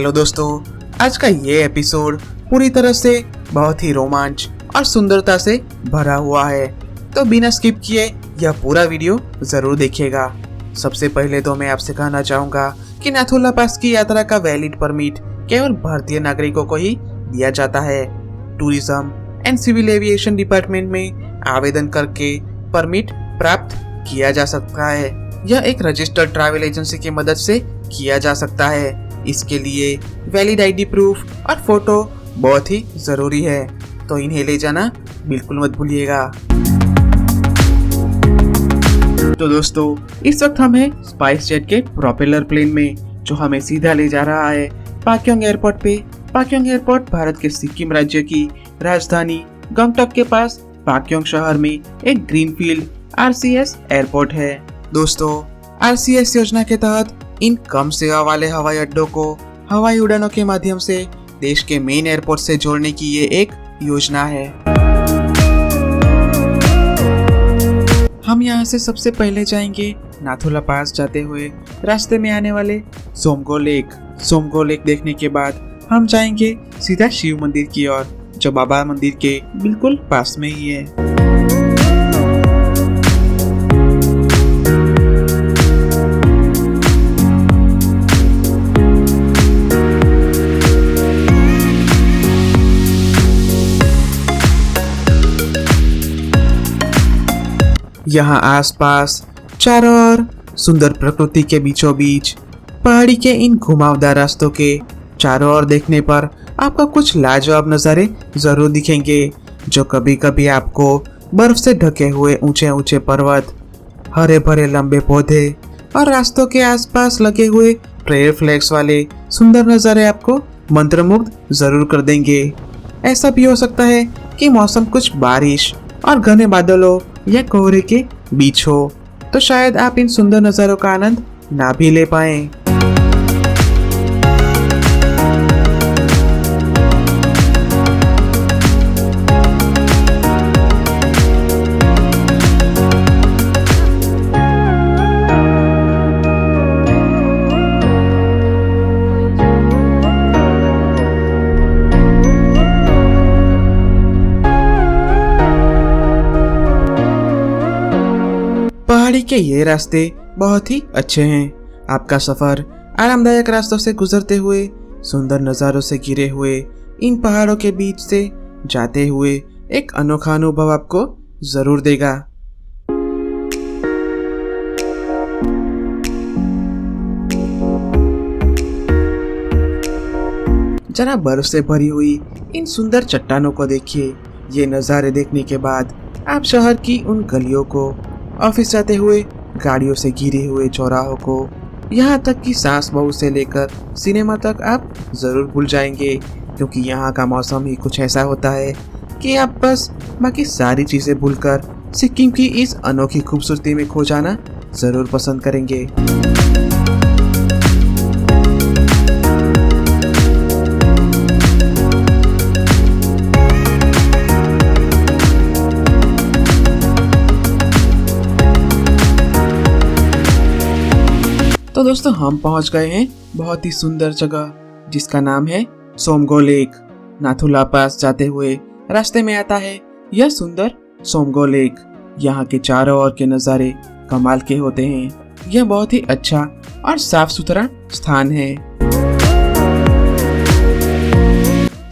Hello दोस्तों, आज का ये एपिसोड पूरी तरह से बहुत ही रोमांच और सुंदरता से भरा हुआ है, तो बिना स्किप किए यह पूरा वीडियो जरूर देखिएगा। सबसे पहले तो मैं आपसे कहना चाहूँगा कि नाथुला पास की यात्रा का वैलिड परमिट केवल भारतीय नागरिकों को ही दिया जाता है। Tourism and civil aviation department में आवेदन करके परमिट प्राप्त किया जा सकता है। यह एक रजिस्टर्ड ट्रैवल एजेंसी की मदद से किया जा सकता है। इसके लिए वैलिड आईडी प्रूफ और फोटो बहुत ही जरूरी है, तो इन्हें ले जाना बिल्कुल मत भूलिएगा। तो दोस्तों, इस वक्त हम हैं स्पाइस जेट के प्रोपेलर प्लेन में, जो हमें सीधा ले जा रहा है पाक्योंग एयरपोर्ट पे। पाक्योंग एयरपोर्ट भारत के सिक्किम राज्य की राजधानी गंगटोक के पास पाक्योंग शहर में एक ग्रीनफील्ड आरसीएस एयरपोर्ट है। दोस्तों, आरसीएस योजना के तहत इन कम सेवा वाले हवाई अड्डों को हवाई उड़ानों के माध्यम से देश के मेन एयरपोर्ट से जोड़ने की ये एक योजना है। हम यहाँ से सबसे पहले जाएंगे नाथुला पास जाते हुए रास्ते में आने वाले सोमगो लेक। सोमगो लेक देखने के बाद हम जाएंगे सीधा शिव मंदिर की ओर, जो बाबा मंदिर के बिल्कुल पास में ही है। यहाँ आसपास चारों ओर सुंदर प्रकृति के बीचों बीच पहाड़ी के इन घुमावदार रास्तों के चारों ओर देखने पर आपको कुछ लाजवाब नज़ारे जरूर दिखेंगे, जो कभी कभी आपको बर्फ से ढके हुए ऊंचे ऊंचे पर्वत, हरे भरे लंबे पौधे और रास्तों के आसपास लगे हुए ट्रेल फ्लैग्स वाले सुंदर नज़ारे आपको मंत्रमुग्ध जरूर कर देंगे। ऐसा भी हो सकता है कि मौसम कुछ बारिश और घने बादलों या कोहरे के बीच हो, तो शायद आप इन सुंदर नज़ारों का आनंद ना भी ले पाएं। पहाड़ी के ये रास्ते बहुत ही अच्छे हैं। आपका सफर आरामदायक रास्तों से गुजरते हुए सुंदर नज़ारों से घिरे हुए इन पहाड़ों के बीच से जाते हुए एक अनोखा अनुभव आपको जरूर देगा। जरा बर्फ से भरी हुई इन सुंदर चट्टानों को देखिए। ये नज़ारे देखने के बाद आप शहर की उन गलियों को, ऑफिस जाते हुए गाड़ियों से घिरे हुए चौराहों को, यहाँ तक कि सांस बहू से लेकर सिनेमा तक आप ज़रूर भूल जाएंगे, क्योंकि यहाँ का मौसम ही कुछ ऐसा होता है कि आप बस बाकी सारी चीज़ें भूलकर सिक्किम की इस अनोखी खूबसूरती में खो जाना ज़रूर पसंद करेंगे। तो दोस्तों, हम पहुंच गए हैं बहुत ही सुंदर जगह, जिसका नाम है सोमगो लेक। नाथुला पास जाते हुए रास्ते में आता है यह सुंदर सोमगो लेक। यहाँ के चारों ओर के नज़ारे कमाल के होते हैं। यह बहुत ही अच्छा और साफ सुथरा स्थान है।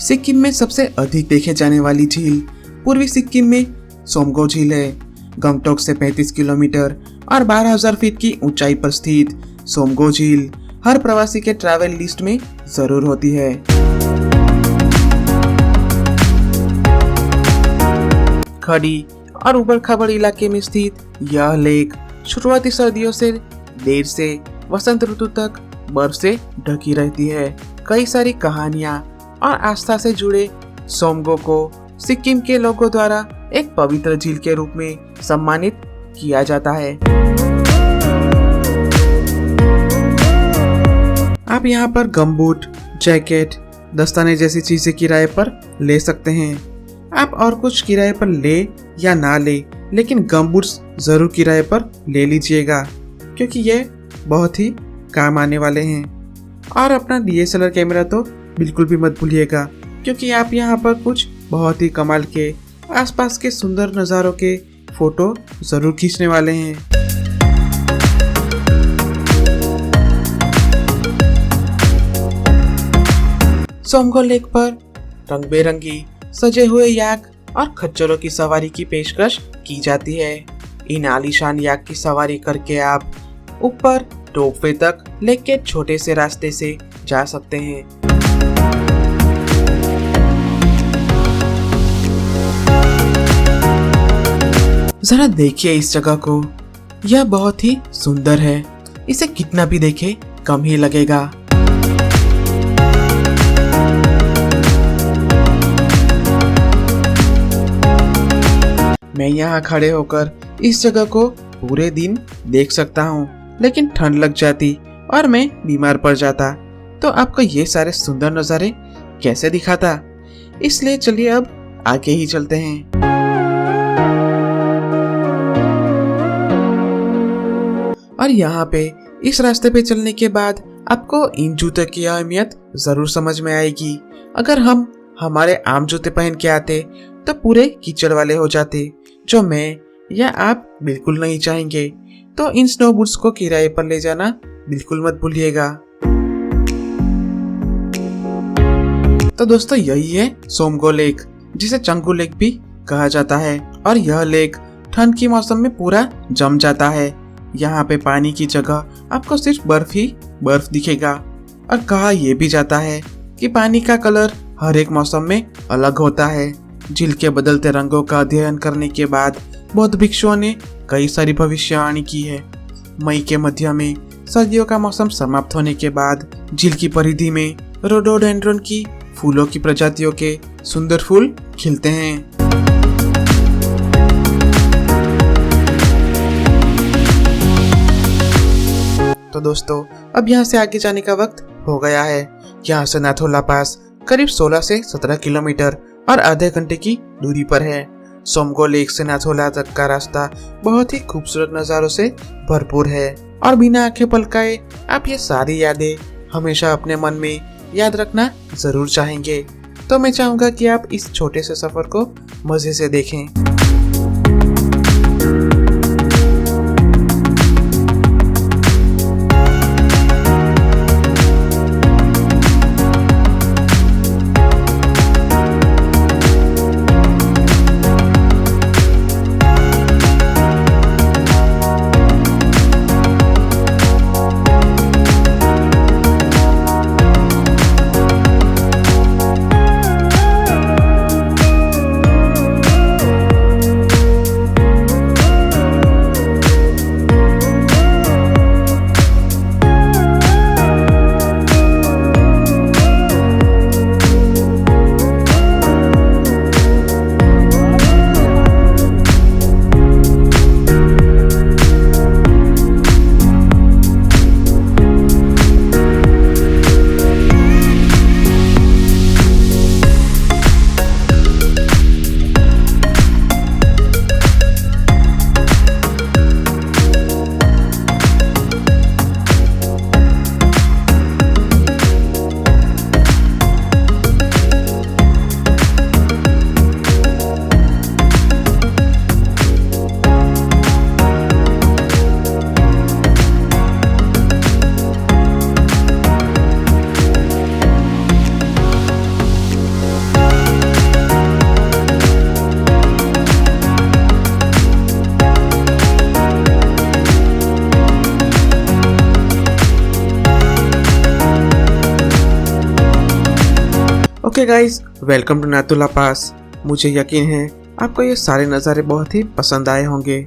सिक्किम में सबसे अधिक देखे जाने वाली झील पूर्वी सिक्किम में सोमगो झील है। गंगटोक से 35 किलोमीटर और 12,000 फीट की ऊंचाई पर स्थित सोमगो झील हर प्रवासी के ट्रैवल लिस्ट में जरूर होती है। खड़ी और उबड़ खाबड़ इलाके में स्थित यह लेक शुरुआती सर्दियों से देर से वसंत ऋतु तक बर्फ से ढकी रहती है। कई सारी कहानियां और आस्था से जुड़े सोमगो को सिक्किम के लोगों द्वारा एक पवित्र झील के रूप में सम्मानित किया जाता है। आप यहाँ पर गमबूट, जैकेट, दस्ताने जैसी चीजें किराए पर ले सकते हैं। आप और कुछ किराए पर ले या ना ले, लेकिन गमबूट्स जरूर किराए पर ले लीजिएगा, क्योंकि ये बहुत ही काम आने वाले हैं। और अपना DSLR कैमरा तो बिल्कुल भी मत भूलिएगा, क्योंकि आप यहाँ पर कुछ बहुत ही कमाल के आसपास के सुंदर नज़ारों के फोटो ज़रूर खींचने वाले हैं। सोमगो लेक पर रंग बेरंगी सजे हुए याक और खच्चरों की सवारी की पेशकश की जाती है। इन आलीशान याक की सवारी करके आप ऊपर रोपवे तक लेक के छोटे से रास्ते से जा सकते हैं। जरा देखिए इस जगह को, यह बहुत ही सुंदर है। इसे कितना भी देखे कम ही लगेगा। मैं यहाँ खड़े होकर इस जगह को पूरे दिन देख सकता हूँ, लेकिन ठंड लग जाती और मैं बीमार पड़ जाता तो आपको ये सारे सुंदर नज़ारे कैसे दिखाता। इसलिए चलिए अब आगे ही चलते हैं। और यहाँ पे इस रास्ते पे चलने के बाद आपको इन जूते की अहमियत जरूर समझ में आएगी। अगर हम हमारे आम जूते पहन के आते तो पूरे कीचड़ वाले हो जाते, जो मैं या आप बिल्कुल नहीं चाहेंगे। तो इन स्नो बूट्स को किराए पर ले जाना बिल्कुल मत भूलिएगा। तो दोस्तों यही है सोमगो लेक, जिसे चंगू लेक भी कहा जाता है। और यह लेक ठंड के मौसम में पूरा जम जाता है। यहाँ पे पानी की जगह आपको सिर्फ बर्फ ही बर्फ दिखेगा। और कहा यह भी जाता है कि पानी का कलर हर एक मौसम में अलग होता है। झील के बदलते रंगों का अध्ययन करने के बाद बौद्ध भिक्षुओं ने कई सारी भविष्यवाणी की है। मई के मध्य में सर्दियों का मौसम समाप्त होने के बाद झील की परिधि में रोडोडेंड्रन की फूलों की प्रजातियों के सुंदर फूल खिलते हैं। तो दोस्तों अब यहाँ से आगे जाने का वक्त हो गया है। यहाँ से नाथुला पास करीब 16 से 17 किलोमीटर और आधे घंटे की दूरी पर है। सोमगो लेक से नाथुला तक का रास्ता बहुत ही खूबसूरत नज़ारों से भरपूर है और बिना आंखें पलकाए आप ये सारी यादें हमेशा अपने मन में याद रखना जरूर चाहेंगे। तो मैं चाहूँगा कि आप इस छोटे से सफ़र को मज़े से देखें। Okay guys, welcome to Nathula pass. मुझे यकीन है आपको ये सारे नज़ारे बहुत ही पसंद आए होंगे।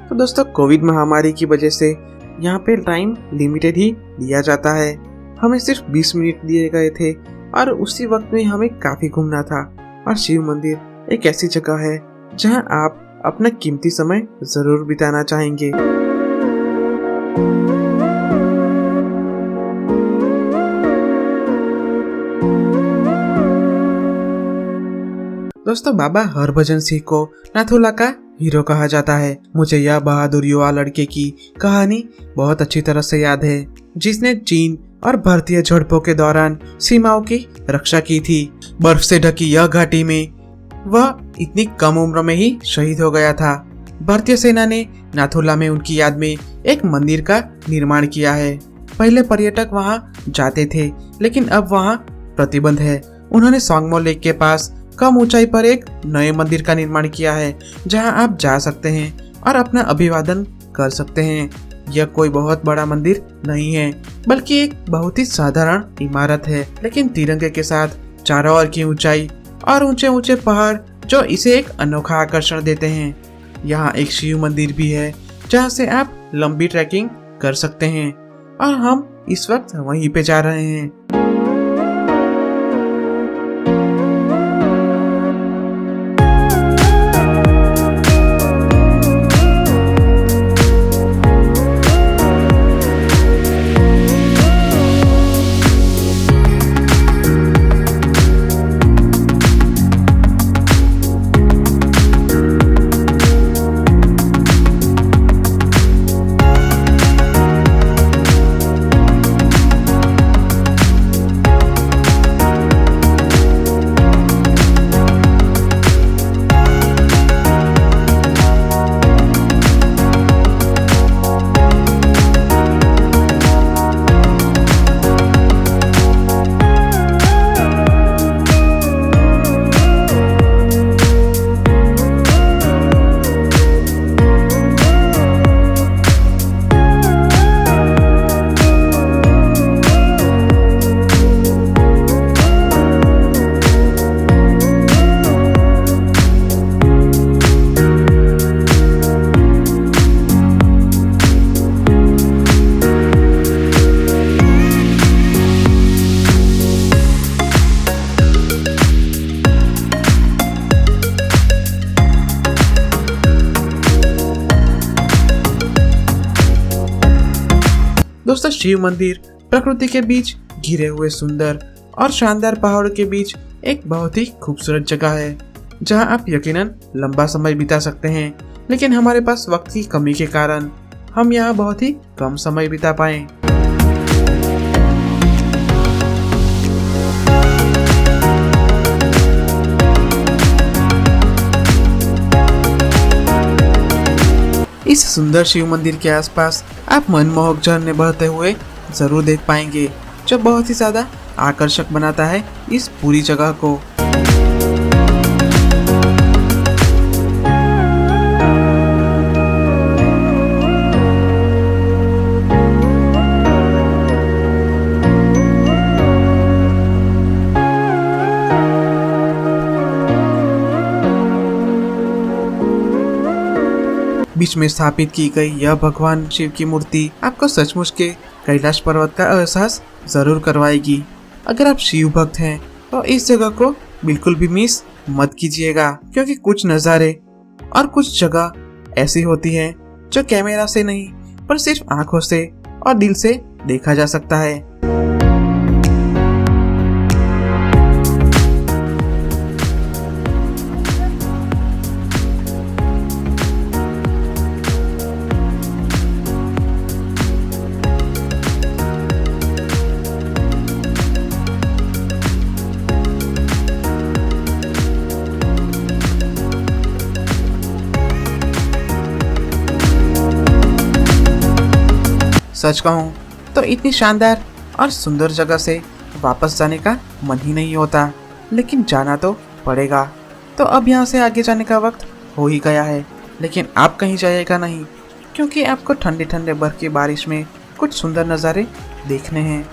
तो दोस्तों कोविड महामारी की वजह से यहाँ पे टाइम लिमिटेड ही दिया जाता है। हमें सिर्फ 20 मिनट दिए गए थे और उसी वक्त में हमें काफ़ी घूमना था। और शिव मंदिर एक ऐसी जगह है जहाँ आप अपना कीमती समय ज़रूर बिताना चाहेंगे। दोस्तों बाबा हरभजन सिंह को नाथुला का हीरो कहा जाता है। मुझे यह बहादुर युवा लड़के की कहानी बहुत अच्छी तरह से याद है, जिसने चीन और भारतीय झड़पों के दौरान सीमाओं की रक्षा की थी। बर्फ से ढकी यह घाटी में वह इतनी कम उम्र में ही शहीद हो गया था। भारतीय सेना ने नाथुला में उनकी याद में एक मंदिर का निर्माण किया है। पहले पर्यटक वहां जाते थे, लेकिन अब वहां प्रतिबंध है। उन्होंने सांगमो लेक के पास कम ऊंचाई पर एक नए मंदिर का निर्माण किया है, जहां आप जा सकते हैं और अपना अभिवादन कर सकते हैं। यह कोई बहुत बड़ा मंदिर नहीं है, बल्कि एक बहुत ही साधारण इमारत है, लेकिन तिरंगे के साथ चारों ओर की ऊंचाई और ऊंचे ऊंचे पहाड़ जो इसे एक अनोखा आकर्षण देते हैं। यहाँ एक शिव मंदिर भी है, जहाँ से आप लंबी ट्रैकिंग कर सकते हैं, और हम इस वक्त वहीं पे जा रहे हैं। दोस्तों, शिव मंदिर प्रकृति के बीच घिरे हुए सुंदर और शानदार पहाड़ों के बीच एक बहुत ही खूबसूरत जगह है, जहां आप यकीनन लंबा समय बिता सकते हैं। लेकिन हमारे पास वक्त की कमी के कारण हम यहाँ बहुत ही कम समय बिता पाए। इस सुंदर शिव मंदिर के आसपास आप मनमोहक झरने बहते हुए जरूर देख पाएंगे, जो बहुत ही ज्यादा आकर्षक बनाता है इस पूरी जगह को। बीच में स्थापित की गई यह भगवान शिव की मूर्ति आपको सचमुच के कैलाश पर्वत का एहसास जरूर करवाएगी। अगर आप शिव भक्त हैं तो इस जगह को बिल्कुल भी मिस मत कीजिएगा, क्योंकि कुछ नज़ारे और कुछ जगह ऐसी होती है जो कैमरा से नहीं पर सिर्फ आंखों से और दिल से देखा जा सकता है। सच कहूँ तो इतनी शानदार और सुंदर जगह से वापस जाने का मन ही नहीं होता, लेकिन जाना तो पड़ेगा। तो अब यहाँ से आगे जाने का वक्त हो ही गया है, लेकिन आप कहीं जाइएगा नहीं, क्योंकि आपको ठंडे ठंडे बर्फ की बारिश में कुछ सुंदर नज़ारे देखने हैं।